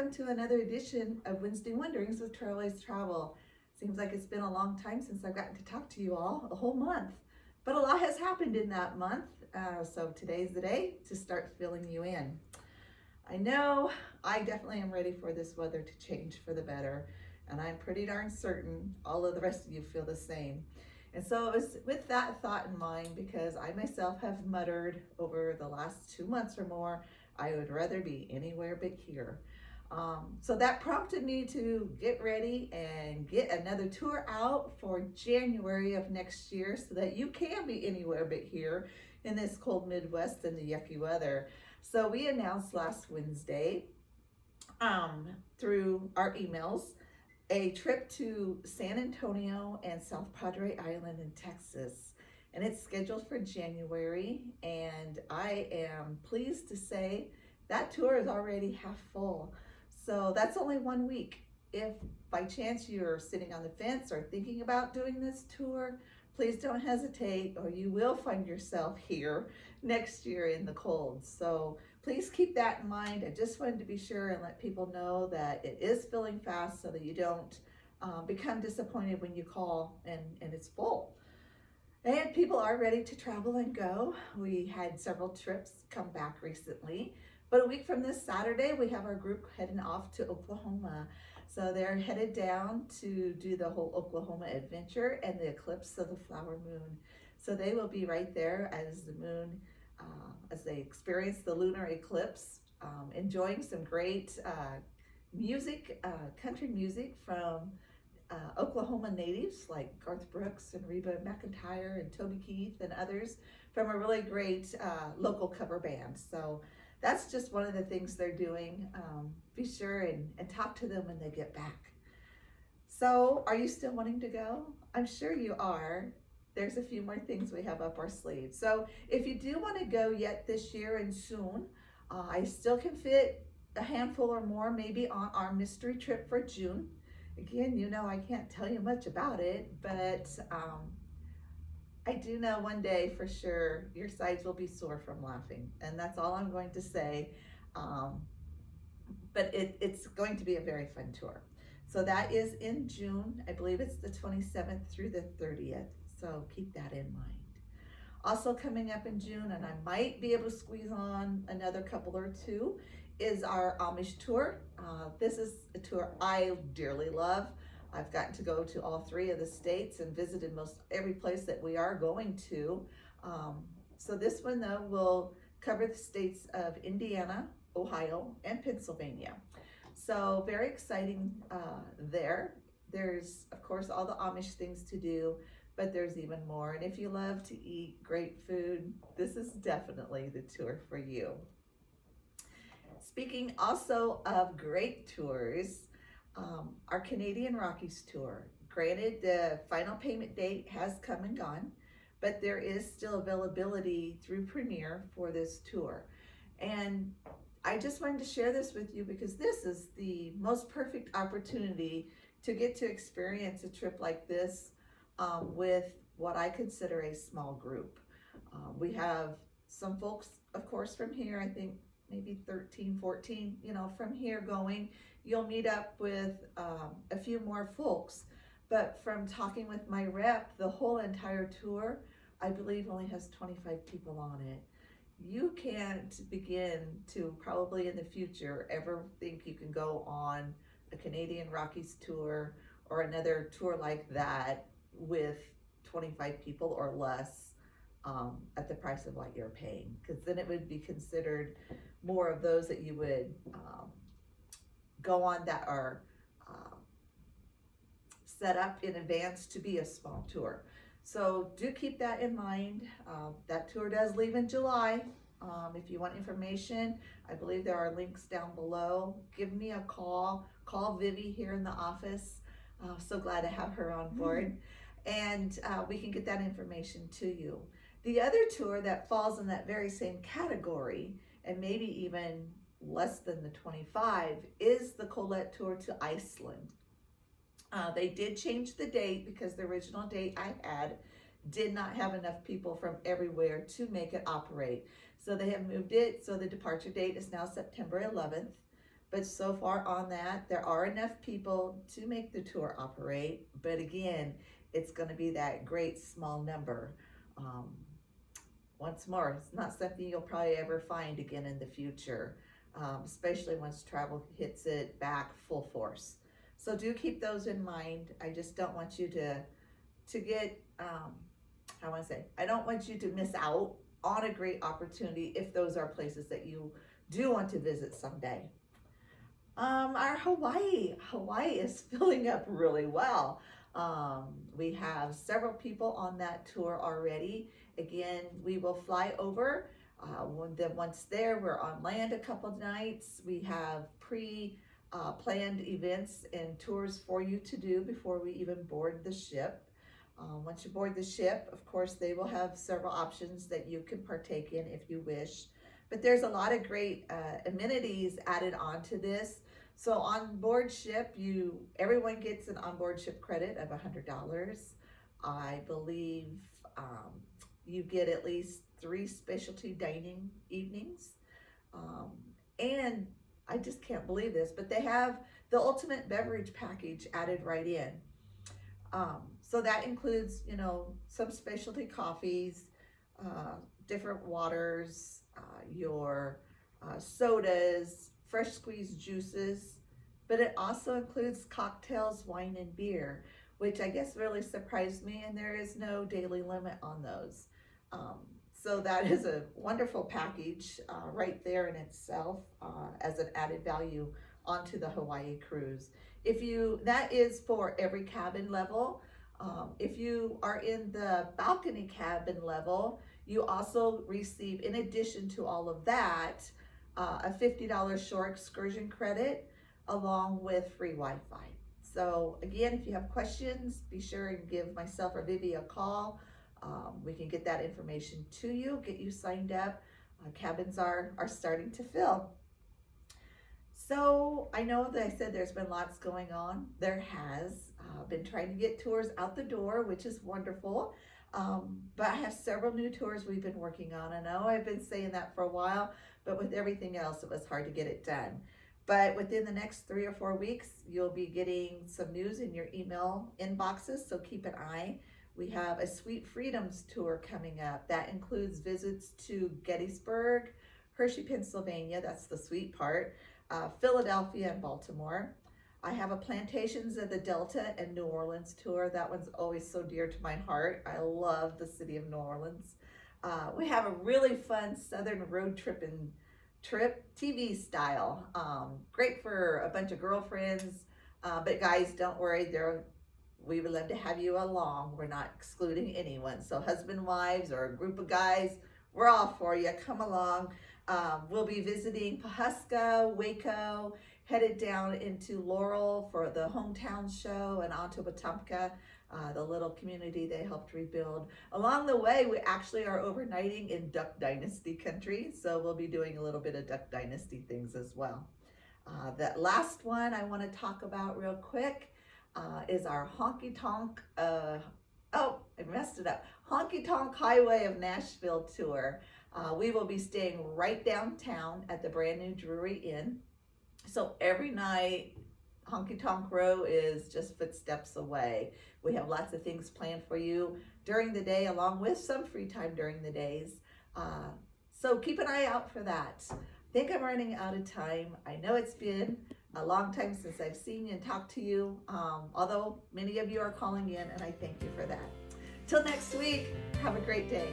welcome to another edition of Wednesday Wonderings with Trailways Travel. Seems like it's been a long time since I've gotten to talk to you all, a whole month. But a lot has happened in that month, so today's the day to start filling you in. I know I definitely am ready for this weather to change for the better, and I'm pretty darn certain all of the rest of you feel the same. And so it was with that thought in mind, because I myself have muttered over the last 2 months or more, I would rather be anywhere but here. So that prompted me to get ready and get another tour out for January of next year so that you can be anywhere but here in this cold Midwest and the yucky weather. So we announced last Wednesday through our emails a trip to San Antonio and South Padre Island in Texas. And it's scheduled for January, and I am pleased to say that tour is already half full. So that's only 1 week. If by chance you're sitting on the fence or thinking about doing this tour, please don't hesitate, or you will find yourself here next year in the cold. So please keep that in mind. I just wanted to be sure and let people know that it is filling fast so that you don't become disappointed when you call and it's full. And people are ready to travel and go. We had several trips come back recently. But a week from this Saturday, we have our group heading off to Oklahoma. So they're headed down to do the whole Oklahoma adventure and the eclipse of the flower moon. So they will be right there as the moon, as they experience the lunar eclipse, enjoying some great music, country music from Oklahoma natives like Garth Brooks and Reba McEntire and Toby Keith and others from a really great local cover band. So that's just one of the things they're doing. Be sure and talk to them when they get back. So are you still wanting to go? I'm sure you are. There's a few more things we have up our sleeve. So if you do want to go yet this year and soon, I still can fit a handful or more maybe on our mystery trip for June. Again, you know I can't tell you much about it, but I do know one day for sure your sides will be sore from laughing, and that's all I'm going to say. But it's going to be a very fun tour. So that is in June. I believe it's the 27th through the 30th. So keep that in mind. Also coming up in June, and I might be able to squeeze on another couple or two, is our Amish tour. This is a tour I dearly love. I've gotten to go to all 3 of the states and visited most every place that we are going to. So this one though will cover the states of Indiana, Ohio, and Pennsylvania. So very exciting there. There's of course all the Amish things to do, but there's even more. And if you love to eat great food, this is definitely the tour for you. Speaking also of great tours, our Canadian Rockies tour. Granted, the final payment date has come and gone, but there is still availability through Premier for this tour. And I just wanted to share this with you because this is the most perfect opportunity to get to experience a trip like this with what I consider a small group. We have some folks, of course, from here, I think maybe 13, 14, from here going. You'll meet up with a few more folks, but from talking with my rep, the whole entire tour, I believe only has 25 people on it. You can't begin to probably in the future ever think you can go on a Canadian Rockies tour or another tour like that with 25 people or less at the price of what you're paying, because then it would be considered more of those that you would go on that are set up in advance to be a small tour. So do keep that in mind. That tour does leave in July. If you want information, I believe there are links down below. Give me a call. Call Vivi here in the office. So glad to have her on board. And we can get that information to you. The other tour that falls in that very same category, and maybe even less than the 25, is the Colette tour to Iceland. They did change the date because the original date I had did not have enough people from everywhere to make it operate. So they have moved it, so the departure date is now September 11th. But so far on that, there are enough people to make the tour operate. But again, it's going to be that great small number. Um, Once more, it's not something you'll probably ever find again in the future, especially once travel hits it back full force. So do keep those in mind. I just don't want you to get, how I say, I don't want you to miss out on a great opportunity if those are places that you do want to visit someday. Our Hawaii is filling up really well. We have several people on that tour already. Again, we will fly over. Then once there, we're on land a couple of nights. We have planned events and tours for you to do before we even board the ship. Once you board the ship, of course, they will have several options that you can partake in if you wish. But there's a lot of great amenities added onto this. So on board ship, everyone gets an onboard ship credit of $100. I believe you get at least 3 specialty dining evenings. Um, and I just can't believe this, but they have the ultimate beverage package added right in. So that includes, some specialty coffees, different waters, your sodas, fresh squeezed juices, but it also includes cocktails, wine, and beer, which I guess really surprised me, and there is no daily limit on those. So that is a wonderful package right there in itself as an added value onto the Hawaii cruise. That is for every cabin level. If you are in the balcony cabin level, you also receive, in addition to all of that, a $50 shore excursion credit along with free Wi-Fi. So again, if you have questions, be sure and give myself or Vivi a call. We can get that information to you, get you signed up. Cabins are starting to fill. So I know that I said there's been lots going on. There has been trying to get tours out the door, which is wonderful. But I have several new tours we've been working on. I know I've been saying that for a while, but with everything else, it was hard to get it done. But within the next 3 or 4 weeks, you'll be getting some news in your email inboxes, so keep an eye. We have a Sweet Freedoms tour coming up. That includes visits to Gettysburg, Hershey, Pennsylvania, that's the sweet part, Philadelphia and Baltimore. I have a Plantations of the Delta and New Orleans tour. That one's always so dear to my heart. I love the city of New Orleans. We have a really fun Southern road trip TV style. Great for a bunch of girlfriends, but guys, don't worry, we would love to have you along. We're not excluding anyone. So husband, wives, or a group of guys, we're all for you. Come along. We'll be visiting Pawhuska, Waco, headed down into Laurel for the hometown show, and on to Wetumpka, the little community they helped rebuild. Along the way, we actually are overnighting in Duck Dynasty country, so we'll be doing a little bit of Duck Dynasty things as well. That last one I want to talk about real quick is our Honky Tonk, I messed it up, Honky Tonk Highway of Nashville tour. We will be staying right downtown at the brand new Drury Inn. So every night, Honky Tonk Row is just footsteps away. We have lots of things planned for you during the day, along with some free time during the days. So keep an eye out for that. I think I'm running out of time. I know it's been a long time since I've seen you and talked to you, although many of you are calling in, and I thank you for that. Till next week, have a great day.